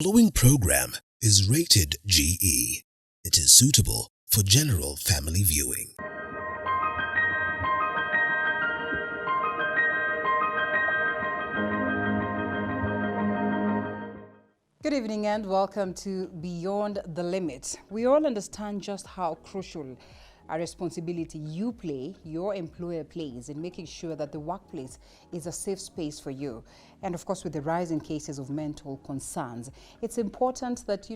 Following program is rated GE. It is suitable for general family viewing. Good evening and welcome to Beyond the Limit. We all understand just how crucial a responsibility you play, your employer plays in making sure that the workplace is a safe space for you. And of course, with the rise in cases of mental concerns, it's important that,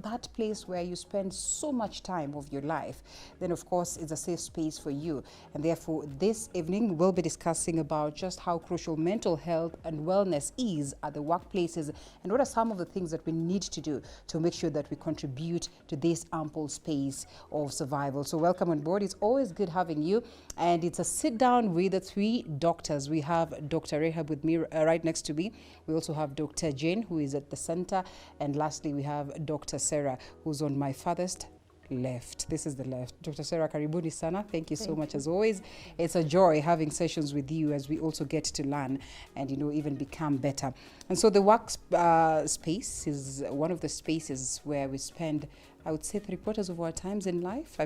that place where you spend so much time of your life, then of course, is a safe space for you. And therefore, this evening, we'll be discussing about just how crucial mental health and wellness is at the workplaces and what are some of the things that we need to do to make sure that we contribute to this ample space of survival. So welcome on board. It's always good having you. And it's a sit down with the three doctors. We have Dr. Rehab with me right next to me. We also have Dr. Jane, who is at the center. And lastly, we have Dr. Sarah, who's on my farthest left. This is the left. Dr. Sarah, karibuni sana. Thank you so much as always. It's a joy having sessions with you as we also get to learn and, even become better. And so the work space is one of the spaces where we spend, I would say, 3/4 of our times in life.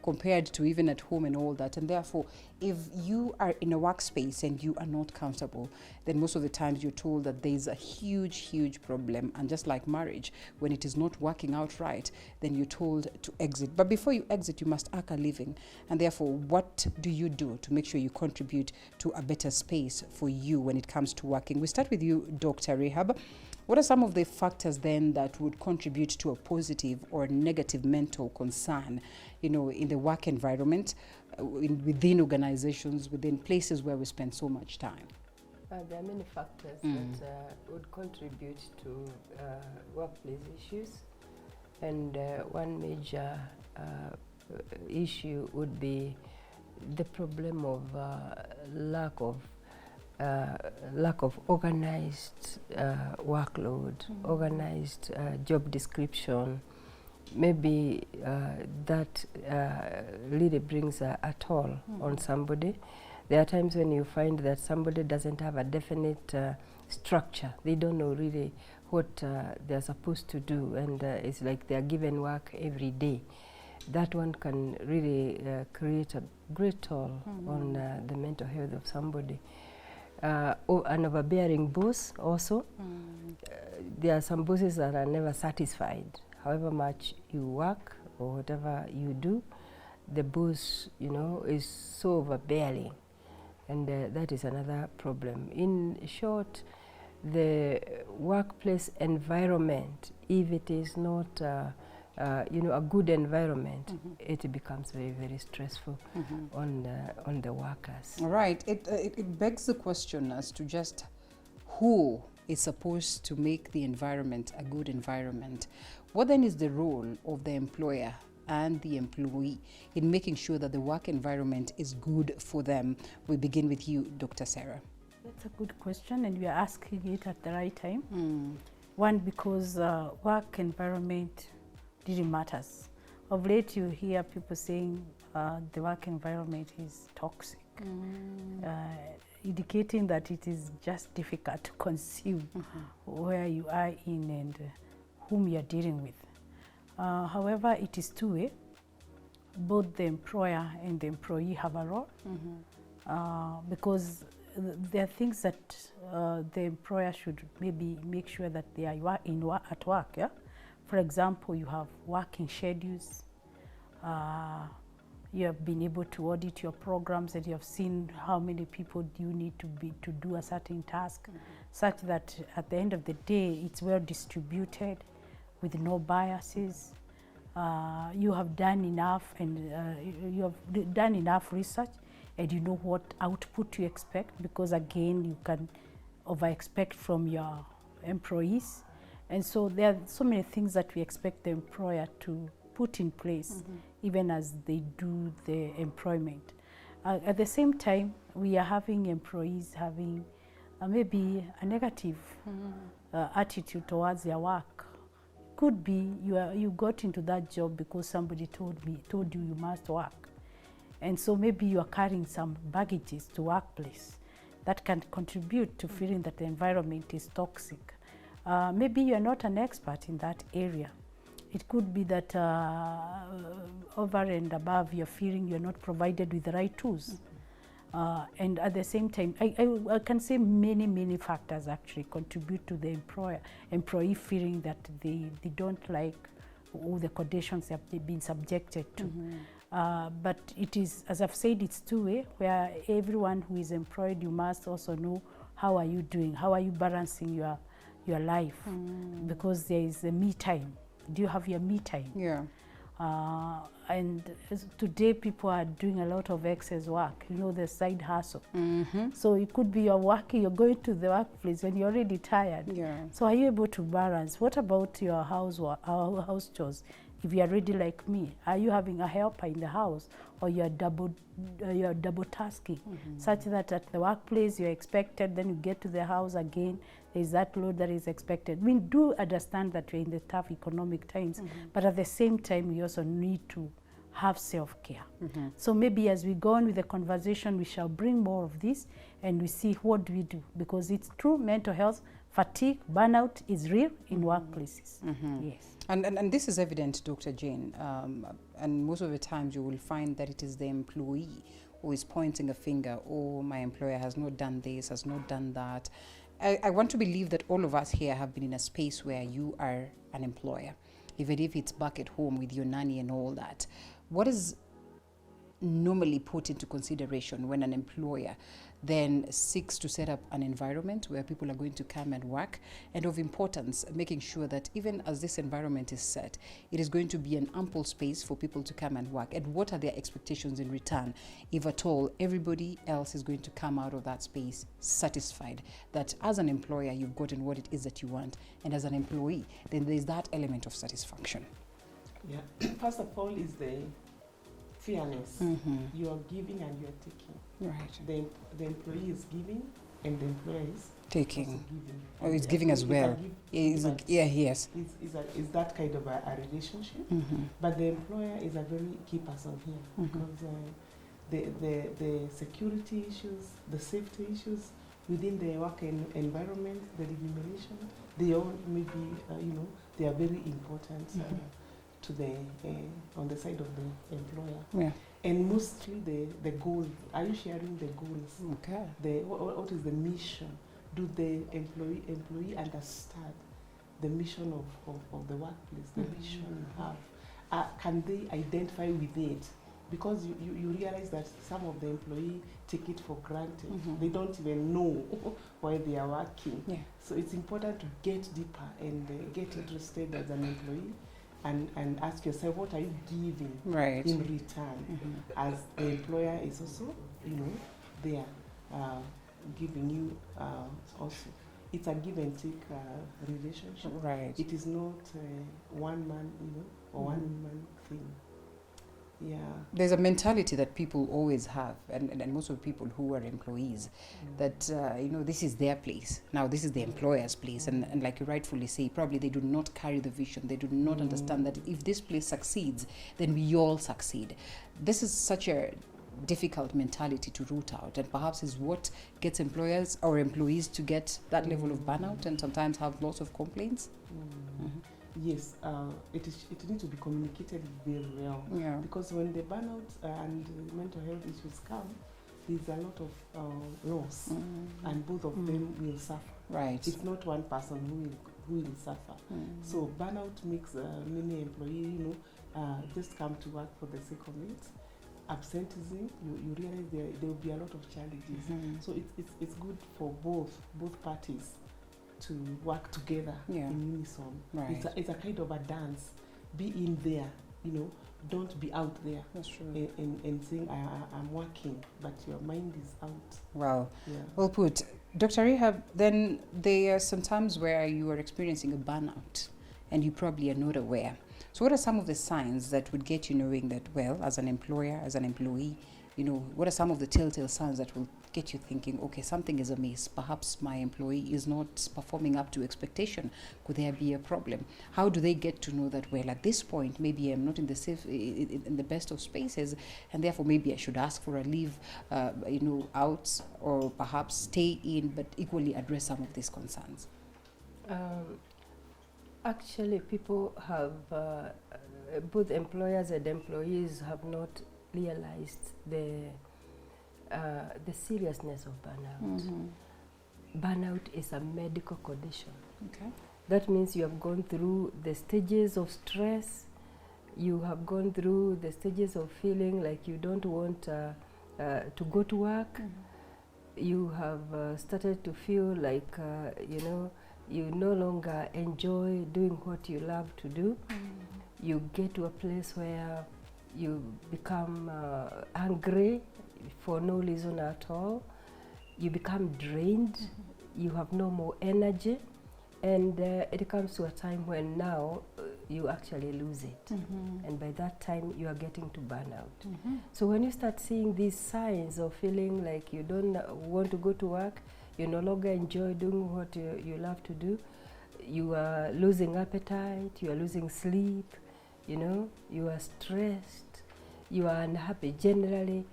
Compared to even at home and all that. And therefore, if you are in a workspace and you are not comfortable, then most of the times you're told that there's a huge, huge problem. And just like marriage, when it is not working out right, then you're told to exit. But before you exit, you must earn a living. And therefore, what do you do to make sure you contribute to a better space for you when it comes to working? We start with you, Dr. Rehab. What are some of the factors then that would contribute to a positive or negative mental concern, in the work environment, within organizations, within places where we spend so much time? There are many factors that would contribute to workplace issues. And one major issue would be the problem of lack of organized workload, organized job description. Maybe that really brings a toll on somebody. There are times when you find that somebody doesn't have a definite structure. They don't know really what they're supposed to do, and it's like they're given work every day. That one can really create a great toll on the mental health of somebody. An overbearing boss also. There are some bosses that are never satisfied. However much you work or whatever you do, the boss, is so overbearing. And that is another problem. In short, the workplace environment, if it is not a good environment, it becomes very, very stressful on the workers. All right. It begs the question as to just who is supposed to make the environment a good environment. What then is the role of the employer and the employee in making sure that the work environment is good for them? We begin with you, Dr. Sarah. That's a good question, and we are asking it at the right time. One, because work environment really matters. Of late, you hear people saying the work environment is toxic, indicating that it is just difficult to conceive where you are in and whom you are dealing with. However, it is two-way. Both the employer and the employee have a role, because there are things that the employer should maybe make sure that they are at work. Yeah? For example, you have working schedules. You have been able to audit your programs, and you have seen how many people you need to do a certain task, such that at the end of the day, it's well distributed with no biases. You have done enough, and you have done enough research, and you know what output you expect, because again, you can over-expect from your employees. And so there are so many things that we expect the employer to put in place, even as they do the employment. At the same time, we are having employees having maybe a negative attitude towards their work. Could be you got into that job because somebody told you you must work. And so maybe you are carrying some baggages to workplace that can contribute to feeling that the environment is toxic. Maybe you're not an expert in that area. It could be that over and above, you're feeling you're not provided with the right tools. And at the same time, I can say many factors actually contribute to the employee feeling that they don't like all the conditions they've been subjected to. But it is, as I've said, it's two-way, where everyone who is employed, you must also know how are you doing, how are you balancing your life, because there is a me time. Do you have your me time? Yeah. And today people are doing a lot of excess work, the side hustle. So it could be you're working, you're going to the workplace when you're already tired. Yeah. So are you able to balance? What about your house chores? If you're already like me, are you having a helper in the house, or you're double tasking, such that at the workplace you're expected, then you get to the house again, there's that load that is expected. We do understand that we're in the tough economic times, but at the same time we also need to have self-care. So maybe as we go on with the conversation, we shall bring more of this and we see what do we do, because it's true, mental health, fatigue, burnout is real in workplaces. Yes. And this is evident, Dr. Jane, and most of the times you will find that it is the employee who is pointing a finger, oh, my employer has not done this, has not done that. I want to believe that all of us here have been in a space where you are an employer, even if it's back at home with your nanny and all that. What is normally put into consideration when an employer then seeks to set up an environment where people are going to come and work, and of importance, making sure that even as this environment is set, it is going to be an ample space for people to come and work, and what are their expectations in return, if at all everybody else is going to come out of that space satisfied that as an employer you've gotten what it is that you want, and as an employee then there's that element of satisfaction. Yeah. First of all is the fairness. You are giving and you are taking. Right. The employee is giving and the employer is Taking. also giving. Oh, it's giving as well. Yes. Is that kind of a relationship? But the employer is a very key person here, because the security issues, the safety issues within the work environment, the remuneration, they all maybe they are very important to the on the side of the employer. Yeah. And mostly the goal. Are you sharing the goals? Okay. What is the mission? Do the employee understand the mission of the workplace, the mission you have? Can they identify with it? Because you realize that some of the employees take it for granted. They don't even know why they are working. Yeah. So it's important to get deeper and get interested as an employee. And ask yourself, what are you giving in return? As the employer is also, there giving you also. It's a give and take relationship. Right. It is not one man, or one woman thing. Yeah. There's a mentality that people always have, and most of the people who are employees, that this is their place. Now this is the employer's place, and like you rightfully say, probably they do not carry the vision. They do not understand that if this place succeeds, then we all succeed. This is such a difficult mentality to root out, and perhaps is what gets employers or employees to get that level of burnout and sometimes have lots of complaints. Yes, it needs to be communicated very well. Yeah. Because when the burnout and mental health issues come, there's a lot of loss, and both of them will suffer. Right. It's not one person who will suffer. So burnout makes many employees, just come to work for the sake of it. Absenteeism, you realize there will be a lot of challenges. So it's good for both parties to work together in unison. Right. It's a kind of a dance. Be in there, don't be out there. That's true. And saying I'm working, but your mind is out. Wow. Yeah. Well put. Dr. Rehab, then there are some times where you are experiencing a burnout and you probably are not aware. So what are some of the signs that would get you knowing that, well, as an employer, as an employee, what are some of the telltale signs that will get you thinking, okay, something is amiss. Perhaps my employee is not performing up to expectation. Could there be a problem? How do they get to know that, well, at this point, maybe I'm not in the best of spaces, and therefore maybe I should ask for a leave, out, or perhaps stay in, but equally address some of these concerns? Actually, people have, both employers and employees have not realized the seriousness of burnout. Burnout is a medical condition. Okay. That means you have gone through the stages of stress, you have gone through the stages of feeling like you don't want to go to work, you have started to feel like, you no longer enjoy doing what you love to do. You get to a place where you become angry for no reason at all. You become drained, you have no more energy, and it comes to a time when now you actually lose it. And by that time you are getting to burnout. So when you start seeing these signs of feeling like you don't want to go to work, you no longer enjoy doing what you love to do, you are losing appetite, you are losing sleep, you are stressed, you are unhappy generally,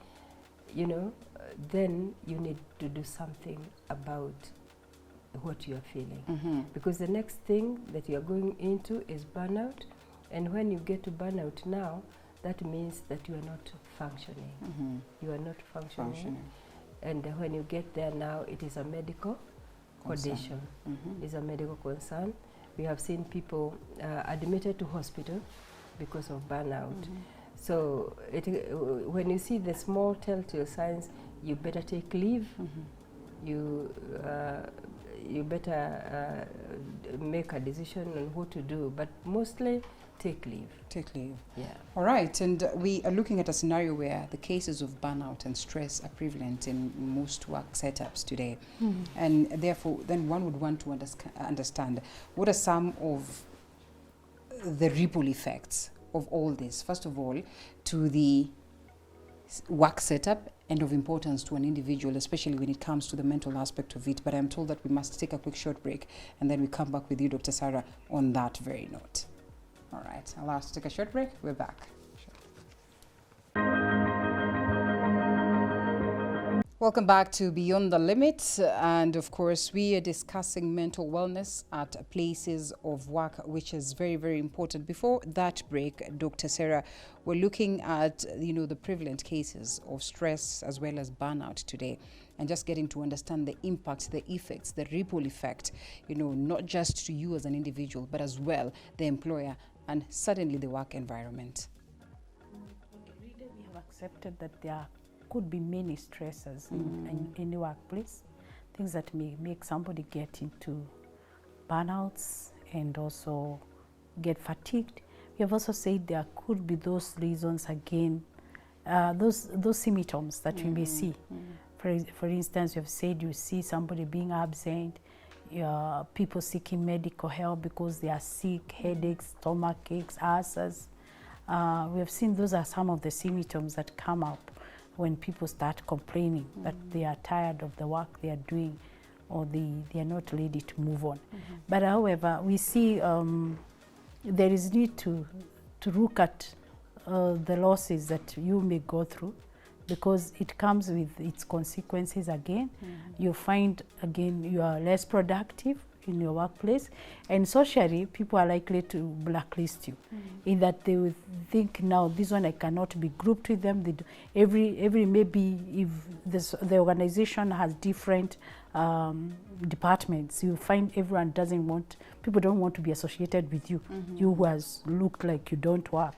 then you need to do something about what you are feeling. Because the next thing that you are going into is burnout, and when you get to burnout now, that means that you are not functioning. You are not functioning. And when you get there now, it is a medical condition. It's a medical concern. We have seen people admitted to hospital because of burnout. So when you see the small telltale signs, you better take leave. You better make a decision on what to do, but mostly take leave. Take leave. Yeah. All right, and we are looking at a scenario where the cases of burnout and stress are prevalent in most work setups today. And therefore, then one would want to understand what are some of the ripple effects of all this, first of all, to the work setup and of importance to an individual, especially when it comes to the mental aspect of it. But I'm told that we must take a quick short break, and then we come back with you, Dr. Sarah, on that very note. All right, allow us to take a short break. We're back. Welcome back to Beyond the Limit, and of course we are discussing mental wellness at places of work, which is very, very important. Before that break, Dr. Sarah, we're looking at the prevalent cases of stress as well as burnout today, and just getting to understand the impacts, the effects, the ripple effect, not just to you as an individual, but as well the employer and certainly the work environment. We have accepted that there could be many stressors in any workplace, things that may make somebody get into burnouts and also get fatigued. We have also said there could be those reasons again, those symptoms that we may see. For instance, you have said you see somebody being absent, people seeking medical help because they are sick, headaches, stomach aches, ulcers. We have seen those are some of the symptoms that come up when people start complaining that they are tired of the work they are doing, or they are not ready to move on. But however, we see there is need to look at the losses that you may go through, because it comes with its consequences again. You find again you are less productive in your workplace, and socially people are likely to blacklist you, in that they would think, now this one I cannot be grouped with them. They do, every maybe if the organization has different departments, you find everyone people don't want to be associated with you. You who has looked like you don't work,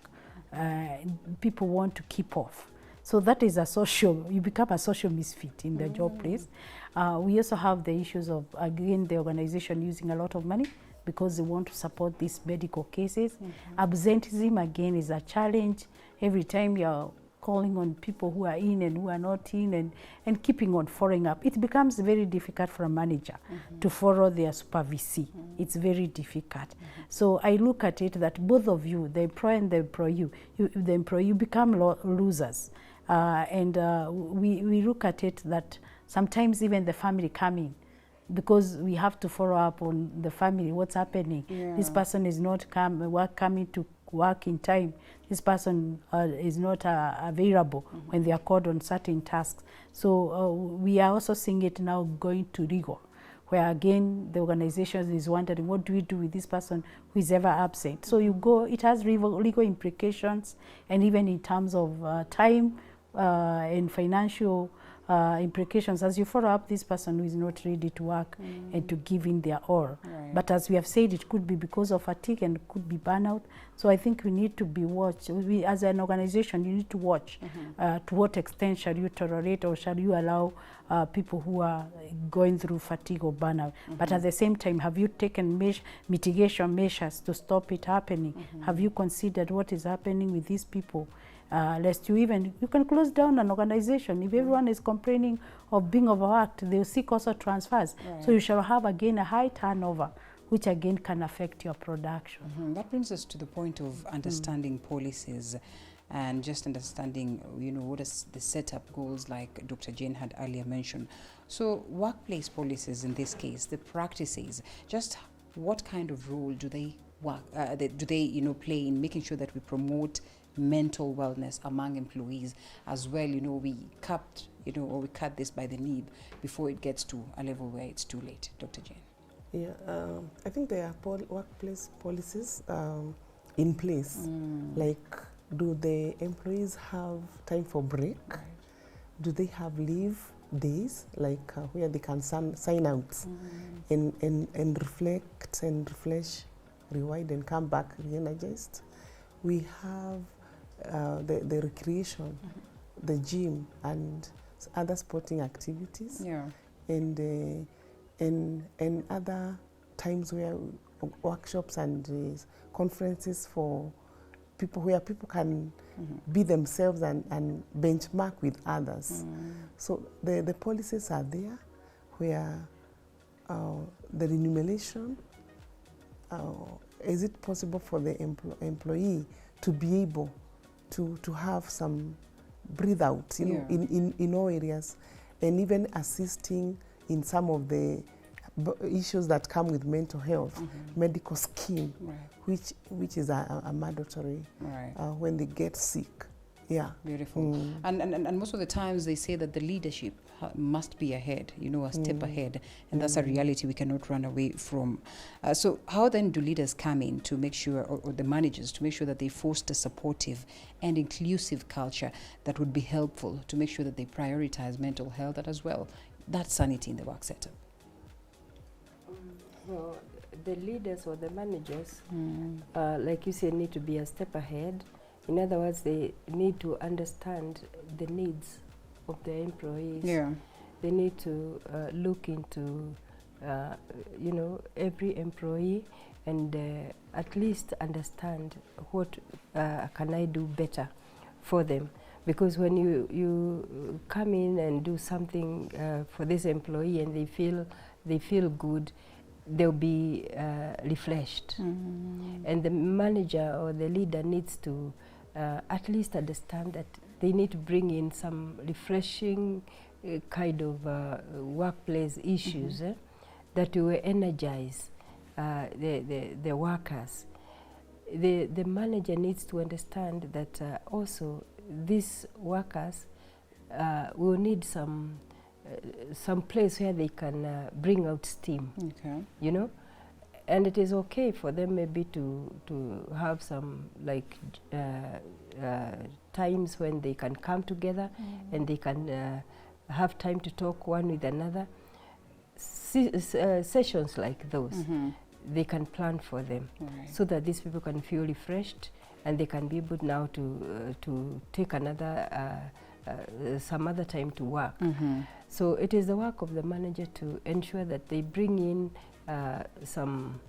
people want to keep off. So that is you become a social misfit in the job place. We also have the issues of, again, the organization using a lot of money because they want to support these medical cases. Absenteeism, again, is a challenge. Every time you're calling on people who are in and who are not in, and keeping on following up, it becomes very difficult for a manager to follow their supervisee. It's very difficult. So I look at it that both of you, the employer and the employee, become losers. We look at it that sometimes even the family come in, because we have to follow up on the family, what's happening. This person is not coming to work in time. This person is not available when they are called on certain tasks. So we are also seeing it now going to legal, where again the organization is wondering, what do we do with this person who is ever absent? So you go, it has legal implications, and even in terms of time and financial implications as you follow up this person who is not ready to work and to give in their all. Right. But as we have said, it could be because of fatigue and could be burnout. So I think we need to be watched. We, as an organization, you need to watch to what extent shall you tolerate or shall you allow people who are going through fatigue or burnout. But at the same time, have you taken mitigation measures to stop it happening? Have you considered what is happening with these people? Lest you can close down an organization. If everyone is complaining of being overworked, they'll seek also transfers. Right. So you shall have again a high turnover, which again can affect your production. That brings us to the point of understanding policies and just understanding, what is the setup goals like Dr. Jane had earlier mentioned. So workplace policies in this case, the practices, just what kind of role do they play in making sure that we promote mental wellness among employees as well? We cut this by the nib before it gets to a level where it's too late. Dr. Jane. Yeah, I think there are workplace policies in place. Like, do the employees have time for break? Right. Do they have leave days, like where they can sign out and reflect and refresh, rewind and come back re-energized? We have the recreation, the gym and other sporting activities, and other times where workshops and conferences for people, where people can be themselves and benchmark with others. So the policies are there, where the remuneration, is it possible for the employee to be able to have some breathe out, in all areas, and even assisting in some of the issues that come with mental health, medical scheme, which is a mandatory when they get sick. Yeah. Beautiful. And most of the times they say that the leadership must be ahead, a step ahead, and that's a reality we cannot run away from. So how then do leaders come in to make sure, or the managers, to make sure that they foster supportive and inclusive culture that would be helpful to make sure that they prioritize mental health and as well that sanity in the work setup? Well, the leaders or the managers, like you said, need to be a step ahead. In other words, they need to understand the needs of their employees. Yeah. They need to look into, every employee and at least understand what can I do better for them. Because when you come in and do something for this employee and they feel good, they'll be refreshed. And the manager or the leader needs to at least understand that they need to bring in some refreshing kind of workplace issues that will energize the workers. The manager needs to understand that also these workers will need some place where they can bring out steam. Okay. And it is okay for them maybe to have some times when they can come together and they can have time to talk one with another. Sessions like those, they can plan for them so that these people can feel refreshed and they can be able now to take another some other time to work. So it is the work of the manager to ensure that they bring in some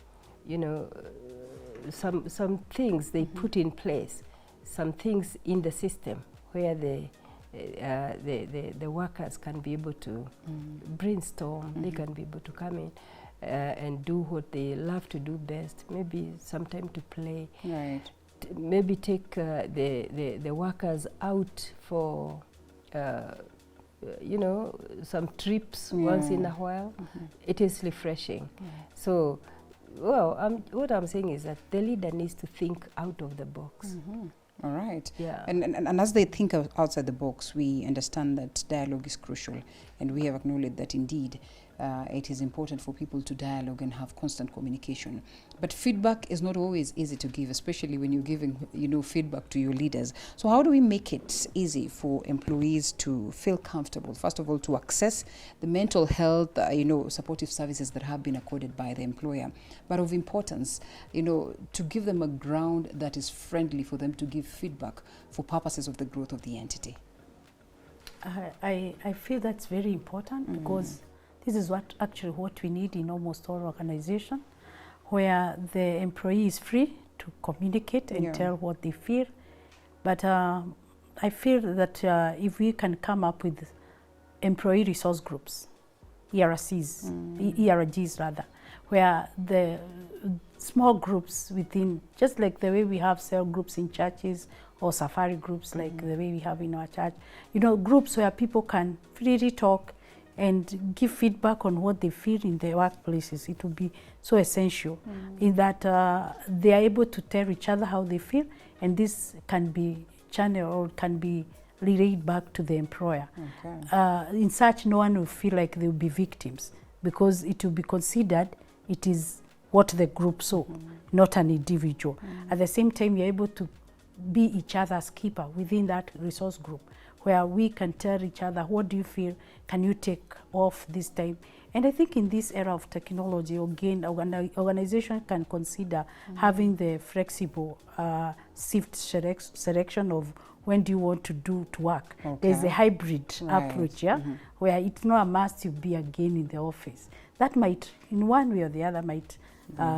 things they put in place, some things in the system where the workers can be able to brainstorm, they can be able to come in and do what they love to do best, maybe some time to play, maybe take the workers out for some trips once in a while. It is refreshing. So, what I'm saying is that the leader needs to think out of the box. All right. Yeah. And as they think outside the box, we understand that dialogue is crucial, and we have acknowledged that indeed it is important for people to dialogue and have constant communication. But feedback is not always easy to give, especially when you're giving, feedback to your leaders. So how do we make it easy for employees to feel comfortable, first of all, to access the mental health, supportive services that have been accorded by the employer, but of importance, to give them a ground that is friendly for them to give feedback for purposes of the growth of the entity? I feel that's very important because this is what we need in almost all organizations, where the employee is free to communicate and tell what they feel. But I feel that if we can come up with employee resource groups, ERGs rather, where the small groups within, just like the way we have cell groups in churches or safari groups like the way we have in our church, groups where people can freely talk and give feedback on what they feel in their workplaces. It will be so essential in that they are able to tell each other how they feel, and this can be channeled or can be relayed back to the employer. Okay. In such, no one will feel like they will be victims, because it will be considered it is what the group saw, not an individual. At the same time, you're able to be each other's keeper within that resource group, where we can tell each other, what do you feel? Can you take off this time? And I think in this era of technology, again, organization can consider having the flexible shift selection of when do you want to work. Okay. There's a hybrid approach, where it's not a must you be again in the office. That might, in one way or the other, might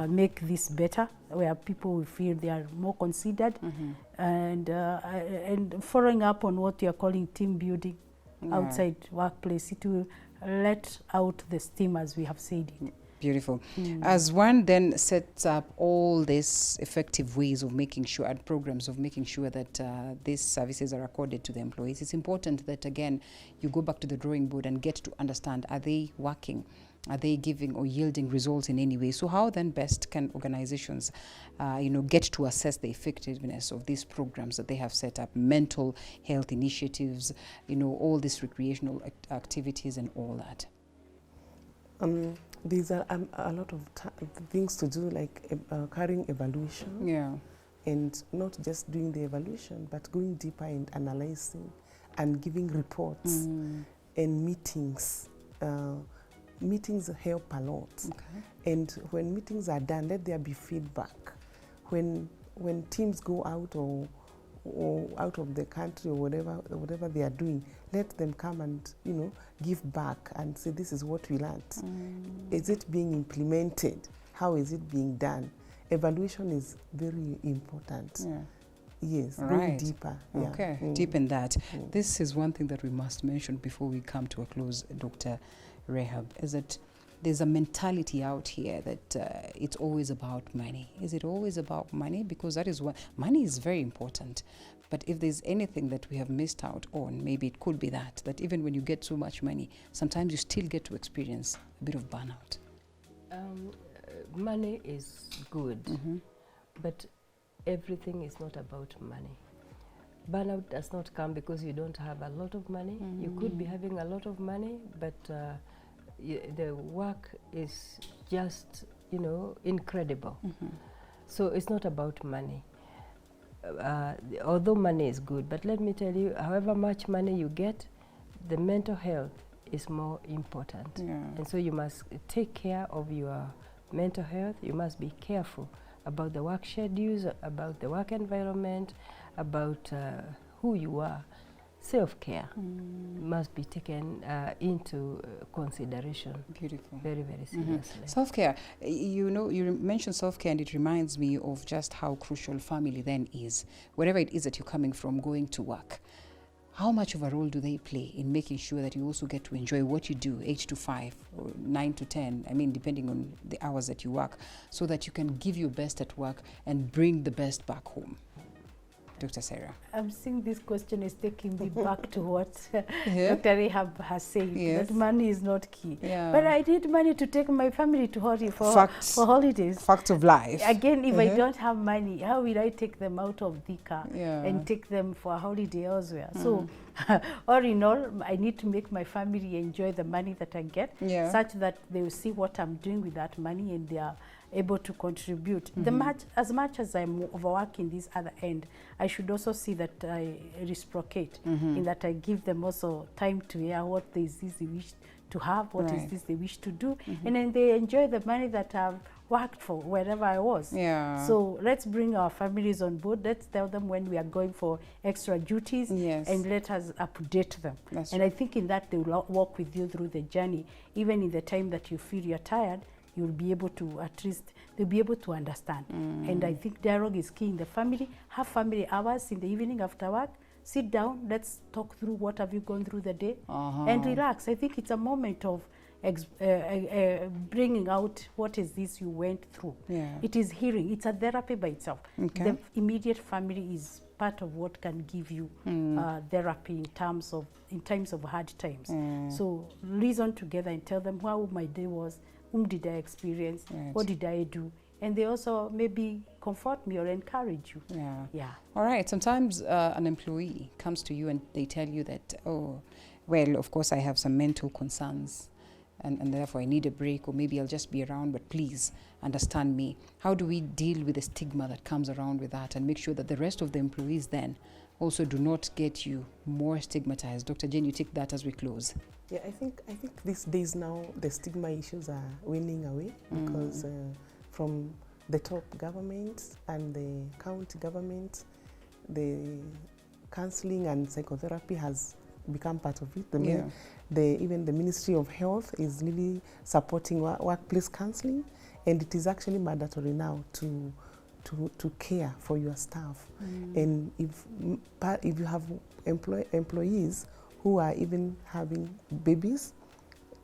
make this better, where people will feel they are more considered. And following up on what you are calling team building outside workplace, it will let out the steam, as we have said it. Beautiful. As one then sets up all these effective ways of making sure, and programs of making sure that these services are accorded to the employees, it's important that, again, you go back to the drawing board and get to understand, are they working? Are they giving or yielding results in any way? So how then best can organizations, get to assess the effectiveness of these programs that they have set up, mental health initiatives, all these recreational activities and all that? These are a lot of things to do, like carrying evaluation. Yeah. And not just doing the evaluation, but going deeper and analyzing and giving reports and meetings. Meetings help a lot. Okay. And when meetings are done, let there be feedback. When teams go out or out of the country or whatever they are doing, let them come and give back and say, this is what we learned. Is it being implemented? How is it being done? Evaluation is very important. Yeah. Yes, going deeper. Okay, deep in that. This is one thing that we must mention before we come to a close, Dr. Rehab, is that there's a mentality out here that it's always about money. Is it always about money? Because that is what money is very important. But if there's anything that we have missed out on, maybe it could be that even when you get so much money, sometimes you still get to experience a bit of burnout. Money is good, but everything is not about money. Burnout does not come because you don't have a lot of money. You could be having a lot of money, but the work is just, incredible. So it's not about money. Although money is good, but let me tell you, however much money you get, the mental health is more important. Yeah. And so you must take care of your mental health. You must be careful about the work schedules, about the work environment, about who you are. Self-care must be taken into consideration. Beautiful. Very, very seriously. Self-care. You mentioned self-care, and it reminds me of just how crucial family then is. Wherever it is that you're coming from, going to work, how much of a role do they play in making sure that you also get to enjoy what you do, 8 to 5 or 9 to 10, depending on the hours that you work, so that you can give your best at work and bring the best back home? Dr. Sarah? I'm seeing this question is taking me back to what Yeah. Dr. Rehab has said, Yes. that money is not key. Yeah. But I need money to take my family to for holidays. Fact of life. Again, if I don't have money, how will I take them out of Thika Yeah. and take them for a holiday elsewhere? So, all in all, I need to make my family enjoy the money that I get, Yeah. such that they will see what I'm doing with that money and they are able to contribute. As much as I'm overworking this other end, I should also see that I reciprocate in that I give them also time to hear what is this they wish to have, what is this they wish to do, and then they enjoy the money that I've worked for wherever I was. Yeah. So let's bring our families on board. Let's tell them when we are going for extra duties, Yes. and let us update them. That's And I think in that they will walk with you through the journey. Even in the time that you feel you're tired, you'll be able to, at least they'll be able to understand. And I think dialogue is key in the family. Have family hours in the evening after work. Sit down, let's talk through what have you gone through the day, and relax. I think it's a moment of bringing out what is this you went through. Yeah. It is healing. It's a therapy by itself. Okay. The immediate family is part of what can give you therapy in times of hard times. So reason together and tell them how my day was, whom did I experience, Right. what did I do, and they also maybe comfort me or encourage you. Yeah. Yeah. All right. Sometimes an employee comes to you and they tell you that, oh, well, of course I have some mental concerns and therefore I need a break, or maybe I'll just be around, but please understand me. How do we deal with the stigma that comes around with that and make sure that the rest of the employees then also do not get you more stigmatized? Dr. Jane, you take that as we close. Yeah, I think these days now the stigma issues are winning away because from the top government and the county government, the counseling and psychotherapy has become part of it. Even the Ministry of Health is really supporting workplace counseling, and it is actually mandatory now to care for your staff. And if you have employees who are even having babies,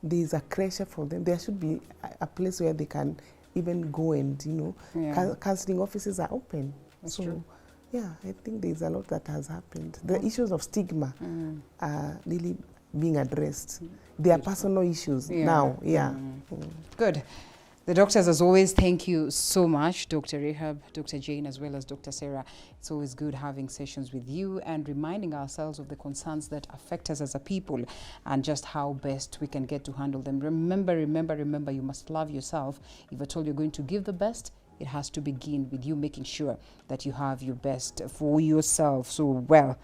there is a creche for them. There should be a place where they can even go, and counseling offices are open. That's so true. yeah, I think there's a lot that has happened. The issues of stigma are really being addressed. They are personal issues now. Yeah. Good. The doctors, as always, thank you so much, Dr. Rehab, Dr. Jane, as well as Dr. Sarah. It's always good having sessions with you and reminding ourselves of the concerns that affect us as a people and just how best we can get to handle them. Remember, you must love yourself. If at all you're going to give the best, it has to begin with you making sure that you have your best for yourself. So, well,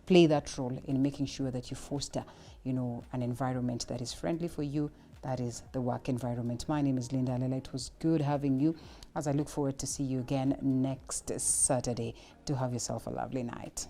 play that role in making sure that you foster, an environment that is friendly for you. That is the work environment. My name is Linda Alela. It was good having you, as I look forward to see you again next Saturday. Do have yourself a lovely night.